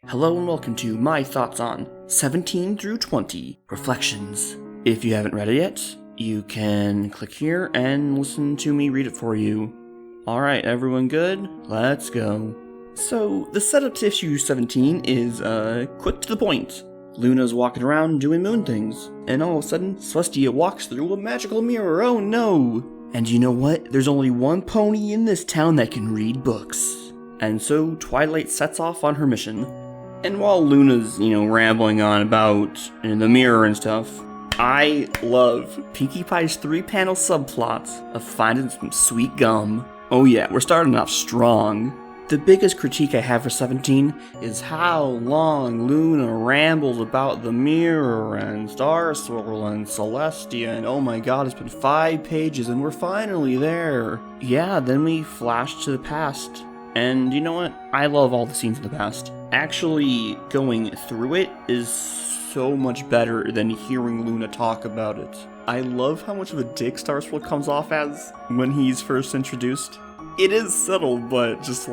Hello and welcome to my thoughts on 17 through 20 Reflections. If you haven't read it yet, you can click here and listen to me read it for you. Alright, everyone good? Let's go. So, the setup to issue 17 is, quick to the point. Luna's walking around doing moon things, and all of a sudden, Celestia walks through a magical mirror, oh no! And you know what? There's only one pony in this town that can read books. And so, Twilight sets off on her mission. And while Luna's, rambling on about the mirror and stuff, I love Pinkie Pie's 3-panel subplot of finding some sweet gum. Oh yeah, we're starting off strong. The biggest critique I have for 17 is how long Luna rambles about the mirror and Star Swirl and Celestia, and oh my god, it's been 5 pages and we're finally there. Yeah, then we flash to the past. And you know what? I love all the scenes in the past. Actually going through it is so much better than hearing Luna talk about it. I love how much of a dick Star Swirl comes off as when he's first introduced. It is subtle, but just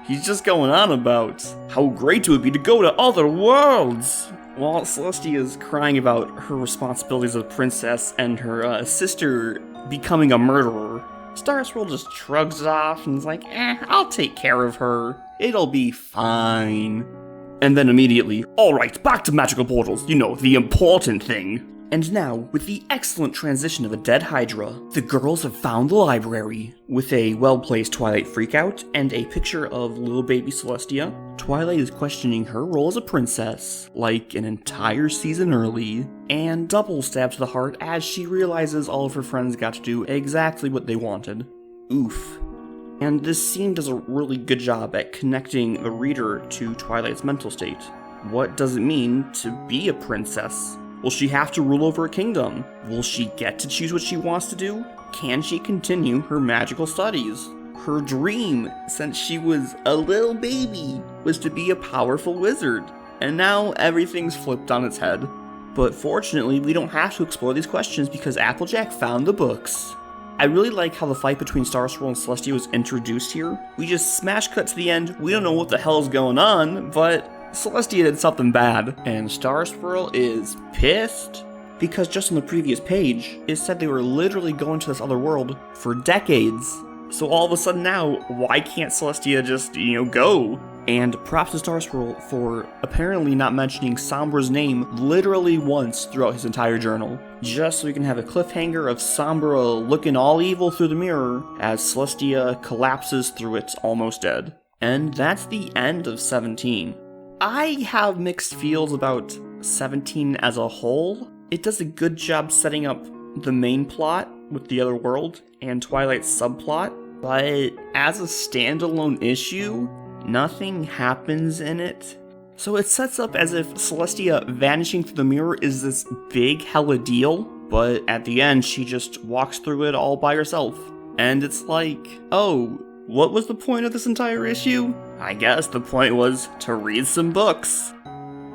he's just going on about how great it would be to go to other worlds. While Celestia is crying about her responsibilities as a princess and her sister becoming a murderer, Star Swirl just shrugs it off and is like, I'll take care of her. It'll be fine. And then immediately, alright, back to magical portals, the important thing. And now, with the excellent transition of a dead Hydra, the girls have found the library. With a well-placed Twilight freakout and a picture of little baby Celestia, Twilight is questioning her role as a princess, like an entire season early, and double stabs to the heart as she realizes all of her friends got to do exactly what they wanted. Oof. And this scene does a really good job at connecting the reader to Twilight's mental state. What does it mean to be a princess? Will she have to rule over a kingdom? Will she get to choose what she wants to do? Can she continue her magical studies? Her dream, since she was a little baby, was to be a powerful wizard. And now everything's flipped on its head. But fortunately, we don't have to explore these questions because Applejack found the books. I really like how the fight between Star Swirl and Celestia was introduced here. We just smash cut to the end, we don't know what the hell's going on, but Celestia did something bad, and Star Swirl is pissed. Because just on the previous page, it said they were literally going to this other world for decades. So all of a sudden now, why can't Celestia just, go? And props to Star Swirl for apparently not mentioning Sombra's name literally once throughout his entire journal. Just so we can have a cliffhanger of Sombra looking all evil through the mirror as Celestia collapses through it almost dead. And that's the end of 17. I have mixed feels about 17 as a whole. It does a good job setting up the main plot with the other world and Twilight's subplot, but as a standalone issue, nothing happens in it. So it sets up as if Celestia vanishing through the mirror is this big hella deal, but at the end she just walks through it all by herself. And it's like, oh, what was the point of this entire issue? I guess the point was to read some books.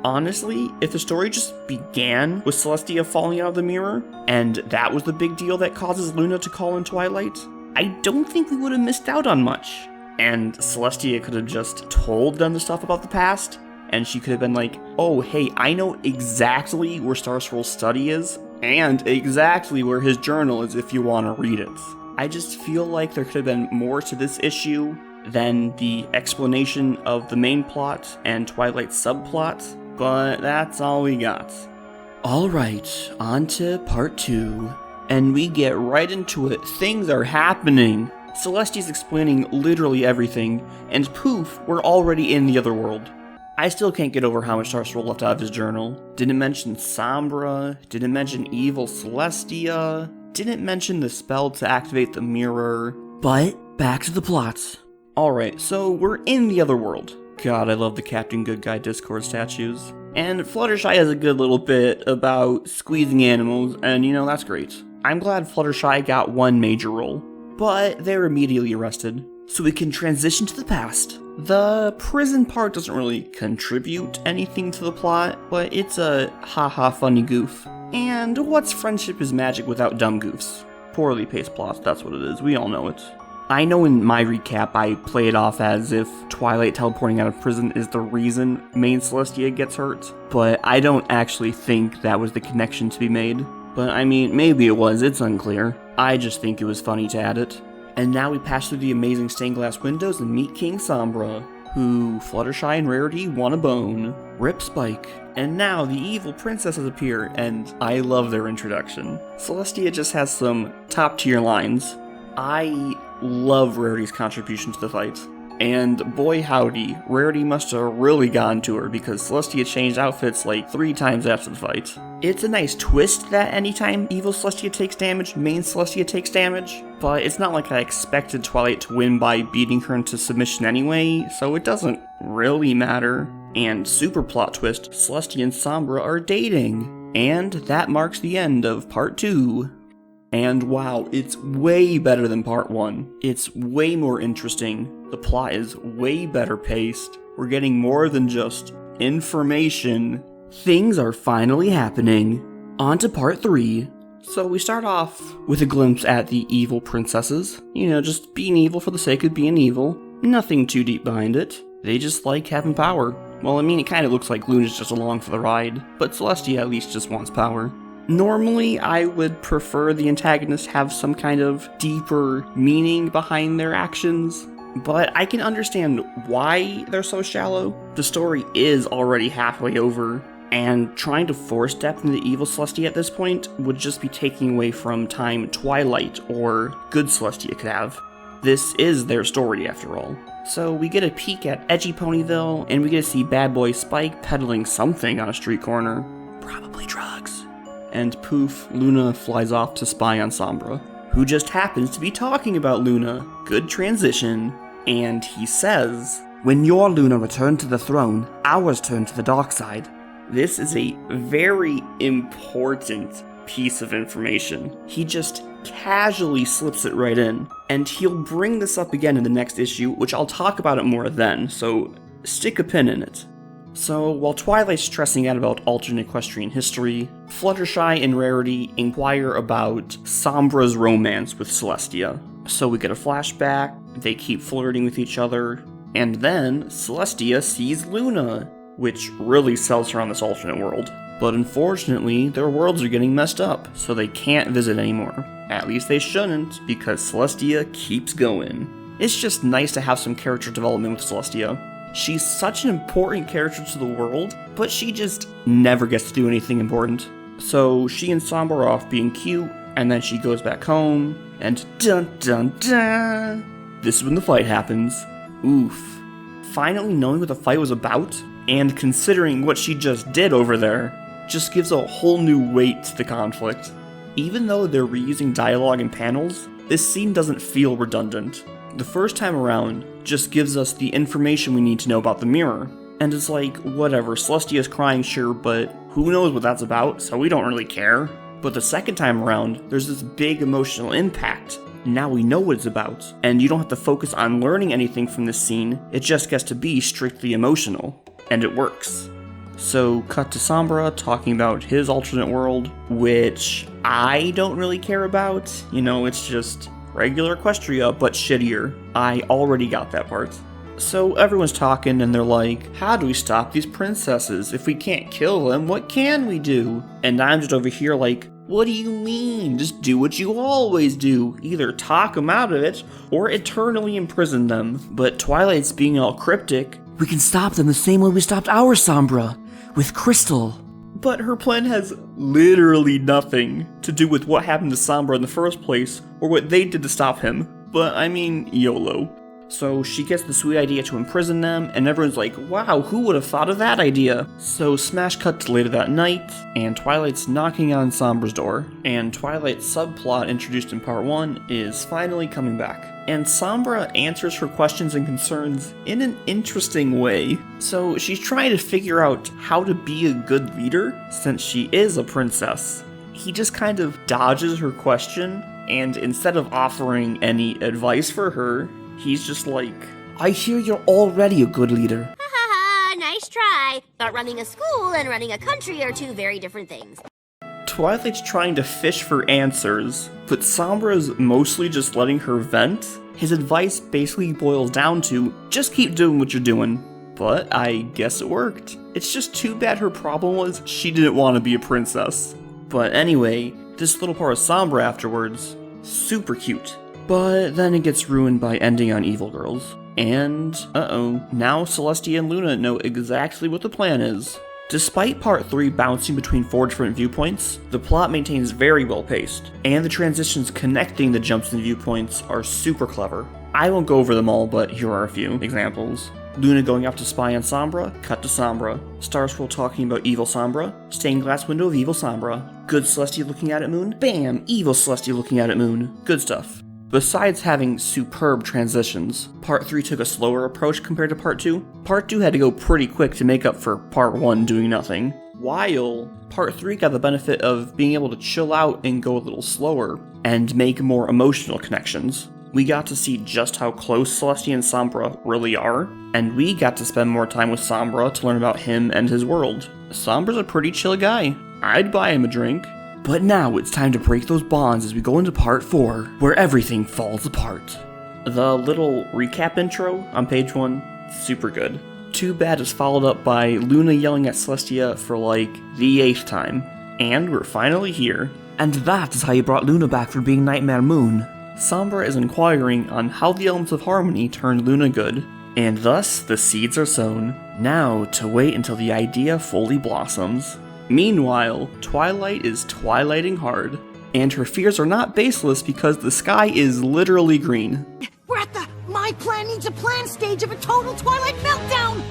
Honestly, if the story just began with Celestia falling out of the mirror, and that was the big deal that causes Luna to call in Twilight, I don't think we would have missed out on much. And Celestia could have just told them the stuff about the past, and she could have been like, oh hey, I know exactly where Star Swirl's study is, and exactly where his journal is if you want to read it. I just feel like there could have been more to this issue than the explanation of the main plot and Twilight's subplot, but that's all we got. Alright, on to part 2. And we get right into it. Things are happening. Celestia's explaining literally everything, and poof, we're already in the other world. I still can't get over how much Star Swirl left out of his journal. Didn't mention Sombra, didn't mention evil Celestia, didn't mention the spell to activate the mirror. But back to the plot. Alright, so we're in the other world. God, I love the Captain Good Guy Discord statues. And Fluttershy has a good little bit about squeezing animals, and that's great. I'm glad Fluttershy got one major role, but they're immediately arrested. So we can transition to the past. The prison part doesn't really contribute anything to the plot, but it's a haha funny goof. And what's friendship is magic without dumb goofs? Poorly paced plots, that's what it is, we all know it. I know in my recap I play it off as if Twilight teleporting out of prison is the reason main Celestia gets hurt, but I don't actually think that was the connection to be made. But I mean, maybe it was, it's unclear. I just think it was funny to add it. And now we pass through the amazing stained glass windows and meet King Sombra, who Fluttershy and Rarity want a bone. Rip Spike. And now the evil princesses appear, and I love their introduction. Celestia just has some top tier lines. I love Rarity's contribution to the fight. And boy howdy, Rarity must have really gotten to her because Celestia changed outfits like 3 times after the fight. It's a nice twist that anytime evil Celestia takes damage, main Celestia takes damage, but it's not like I expected Twilight to win by beating her into submission anyway, so it doesn't really matter. And super plot twist, Celestia and Sombra are dating. And that marks the end of part 2. And wow, it's way better than part 1. It's way more interesting. The plot is way better paced. We're getting more than just information. Things are finally happening. On to part 3. So we start off with a glimpse at the evil princesses. You know, just being evil for the sake of being evil. Nothing too deep behind it. They just like having power. Well, I mean, it kind of looks like Luna's just along for the ride, but Celestia at least just wants power. Normally, I would prefer the antagonists have some kind of deeper meaning behind their actions, but I can understand why they're so shallow. The story is already halfway over, and trying to force depth into evil Celestia at this point would just be taking away from time Twilight or good Celestia could have. This is their story, after all. So we get a peek at Edgy Ponyville, and we get to see Bad Boy Spike peddling something on a street corner. Probably drugs. And poof, Luna flies off to spy on Sombra, who just happens to be talking about Luna. Good transition. And he says, "When your Luna returned to the throne, ours turned to the dark side." This is a very important piece of information. He just casually slips it right in, and he'll bring this up again in the next issue, which I'll talk about it more then, so stick a pin in it. So, while Twilight's stressing out about alternate equestrian history, Fluttershy and Rarity inquire about Sombra's romance with Celestia. So we get a flashback, they keep flirting with each other, and then Celestia sees Luna, which really sells her on this alternate world. But unfortunately, their worlds are getting messed up, so they can't visit anymore. At least they shouldn't, because Celestia keeps going. It's just nice to have some character development with Celestia. She's such an important character to the world, but she just never gets to do anything important. So she and Sombra are off being cute, and then she goes back home, and dun dun dun! This is when the fight happens. Oof. Finally knowing what the fight was about, and considering what she just did over there, just gives a whole new weight to the conflict. Even though they're reusing dialogue and panels, this scene doesn't feel redundant. The first time around just gives us the information we need to know about the mirror. And it's like, whatever, Celestia's crying, sure, but who knows what that's about, so we don't really care. But the second time around, there's this big emotional impact. Now we know what it's about, and you don't have to focus on learning anything from this scene, it just gets to be strictly emotional. And it works. So, cut to Sombra talking about his alternate world, which I don't really care about. You know, it's just regular Equestria, but shittier. I already got that part. So everyone's talking and they're like, how do we stop these princesses? If we can't kill them, what can we do? And I'm just over here like, what do you mean? Just do what you always do. Either talk them out of it, or eternally imprison them. But Twilight's being all cryptic. We can stop them the same way we stopped our Sombra, with Crystal. But her plan has literally nothing to do with what happened to Sombra in the first place, or what they did to stop him. But I mean, YOLO. So she gets the sweet idea to imprison them, and everyone's like, wow, who would have thought of that idea? So smash cut to later that night, and Twilight's knocking on Sombra's door, and Twilight's subplot introduced in part 1 is finally coming back. And Sombra answers her questions and concerns in an interesting way. So she's trying to figure out how to be a good leader, since she is a princess. He just kind of dodges her question, and instead of offering any advice for her, he's just like, I hear you're already a good leader. Ha ha ha, nice try. But running a school and running a country are two very different things. Twilight's trying to fish for answers, but Sombra's mostly just letting her vent. His advice basically boils down to, just keep doing what you're doing. But I guess it worked. It's just too bad her problem was she didn't want to be a princess. But anyway, this little part of Sombra afterwards, super cute. But then it gets ruined by ending on evil girls. And, now Celestia and Luna know exactly what the plan is. Despite part 3 bouncing between 4 different viewpoints, the plot maintains very well paced, and the transitions connecting the jumps and viewpoints are super clever. I won't go over them all, but here are a few examples. Luna going off to spy on Sombra, cut to Sombra. Starscroll talking about evil Sombra, stained glass window of evil Sombra. Good Celestia looking at it, Moon, bam, evil Celestia looking at it, Moon. Good stuff. Besides having superb transitions, Part 3 took a slower approach compared to Part 2. Part 2 had to go pretty quick to make up for Part 1 doing nothing, while Part 3 got the benefit of being able to chill out and go a little slower, and make more emotional connections. We got to see just how close Celestia and Sombra really are, and we got to spend more time with Sombra to learn about him and his world. Sombra's a pretty chill guy. I'd buy him a drink. But now it's time to break those bonds as we go into part 4, where everything falls apart. The little recap intro on page 1, super good. Too bad it's followed up by Luna yelling at Celestia for like the 8th time. And we're finally here. And that is how you brought Luna back from being Nightmare Moon. Sombra is inquiring on how the elements of harmony turned Luna good, and thus the seeds are sown. Now to wait until the idea fully blossoms. Meanwhile, Twilight is twilighting hard, and her fears are not baseless because the sky is literally green. We're at the my plan needs a plan stage of a total Twilight meltdown!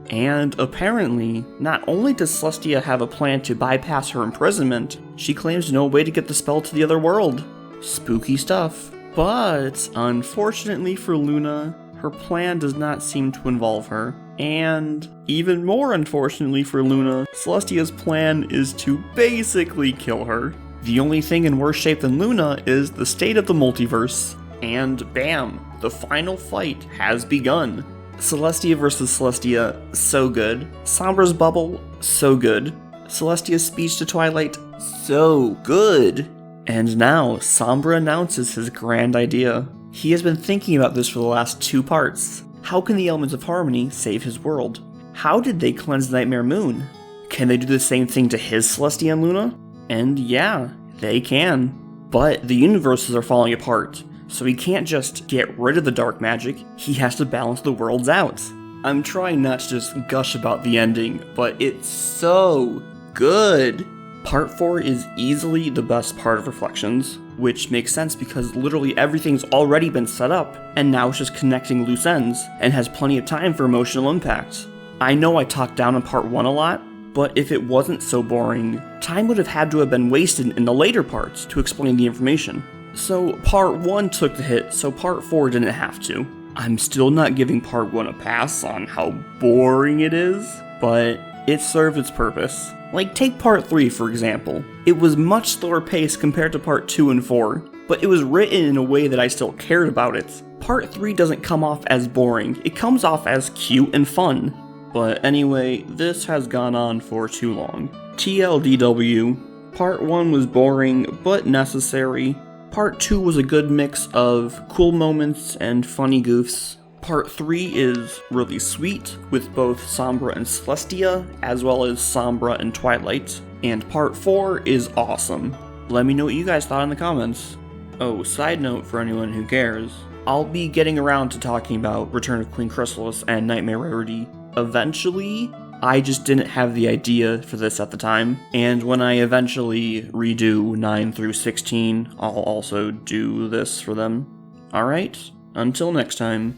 And apparently, not only does Celestia have a plan to bypass her imprisonment, she claims to know a way to get the spell to the other world. Spooky stuff. But, unfortunately for Luna, her plan does not seem to involve her. And, even more unfortunately for Luna, Celestia's plan is to basically kill her. The only thing in worse shape than Luna is the state of the multiverse. And bam, the final fight has begun. Celestia versus Celestia, so good. Sombra's bubble, so good. Celestia's speech to Twilight, so good. And now, Sombra announces his grand idea. He has been thinking about this for the last 2 parts. How can the elements of harmony save his world? How did they cleanse Nightmare Moon? Can they do the same thing to his Celestia and Luna? And yeah, they can. But the universes are falling apart, so he can't just get rid of the dark magic, he has to balance the worlds out. I'm trying not to just gush about the ending, but it's so good. Part 4 is easily the best part of Reflections, which makes sense because literally everything's already been set up, and now it's just connecting loose ends, and has plenty of time for emotional impact. I know I talked down on Part 1 a lot, but if it wasn't so boring, time would have had to have been wasted in the later parts to explain the information. So Part 1 took the hit, so Part 4 didn't have to. I'm still not giving Part 1 a pass on how boring it is, but it served its purpose. Like, take Part 3 for example. It was much slower paced compared to Part 2 and 4, but it was written in a way that I still cared about it. Part 3 doesn't come off as boring, it comes off as cute and fun. But anyway, this has gone on for too long. TLDW, Part 1 was boring, but necessary. Part 2 was a good mix of cool moments and funny goofs. Part 3 is really sweet, with both Sombra and Celestia, as well as Sombra and Twilight. And Part 4 is awesome. Let me know what you guys thought in the comments. Oh, side note for anyone who cares, I'll be getting around to talking about Return of Queen Chrysalis and Nightmare Rarity eventually. I just didn't have the idea for this at the time, and when I eventually redo 9 through 16, I'll also do this for them. Alright, until next time.